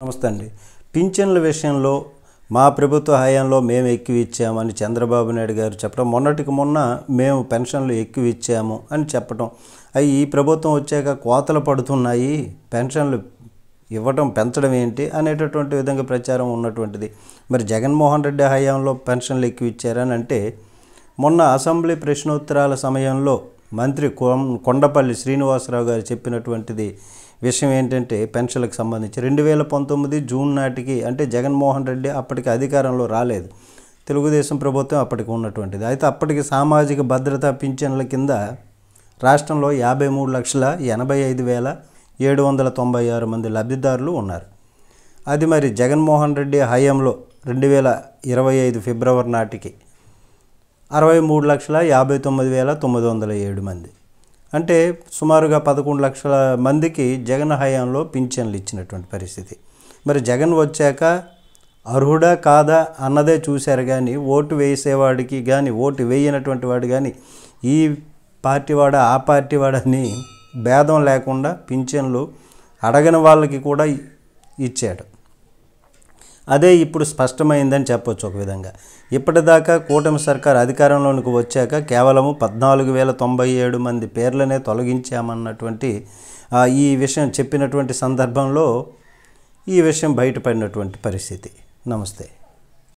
నమస్తే అండి. పింఛన్ల విషయంలో మా ప్రభుత్వ హయాంలో మేము ఎక్కువ ఇచ్చామని చంద్రబాబు నాయుడు గారు చెప్పడం, మొన్నటికి మొన్న మేము పెన్షన్లు ఎక్కువ ఇచ్చాము అని చెప్పడం, అవి ఈ ప్రభుత్వం వచ్చాక కోతలు పడుతున్నాయి, పెన్షన్లు ఇవ్వటం పెంచడం ఏంటి అనేటటువంటి విధంగా ప్రచారం ఉన్నటువంటిది. మరి జగన్మోహన్ రెడ్డి హయాంలో పెన్షన్లు ఎక్కువ ఇచ్చారని అంటే, మొన్న అసెంబ్లీ ప్రశ్నోత్తరాల సమయంలో మంత్రి కొండపల్లి శ్రీనివాసరావు గారు చెప్పినటువంటిది విషయం ఏంటంటే, పెన్షన్లకు సంబంధించి 2019 జూన్ నాటికి, అంటే జగన్మోహన్ రెడ్డి అప్పటికి అధికారంలో రాలేదు, తెలుగుదేశం ప్రభుత్వం అప్పటికి ఉన్నటువంటిది. అయితే అప్పటికి సామాజిక భద్రతా పింఛన్ల కింద రాష్ట్రంలో 53,85,796 మంది లబ్ధిదారులు ఉన్నారు. అది మరి జగన్మోహన్ రెడ్డి హయాంలో 2025 ఫిబ్రవరి నాటికి 63,59,907 మంది, అంటే సుమారుగా 11 లక్షల మందికి జగన్ హయాంలో పింఛన్లు ఇచ్చినటువంటి పరిస్థితి. మరి జగన్ వచ్చాక అర్హుడా కాదా అన్నదే చూశారు కానీ, ఓటు వేసేవాడికి కానీ, ఓటు వేయనటువంటి వాడు కానీ, ఈ పార్టీ వాడ ఆ పార్టీ వాడని భేదం లేకుండా పింఛన్లు అడగని వాళ్ళకి కూడా ఇచ్చాడు. అదే ఇప్పుడు స్పష్టమైందని చెప్పొచ్చు ఒక విధంగా. ఇప్పటిదాకా కూటమి సర్కార్ అధికారంలోనికి వచ్చాక కేవలము 14,097 మంది పేర్లనే తొలగించామన్నటువంటి ఈ విషయం చెప్పినటువంటి సందర్భంలో ఈ విషయం బయటపడినటువంటి పరిస్థితి. నమస్తే.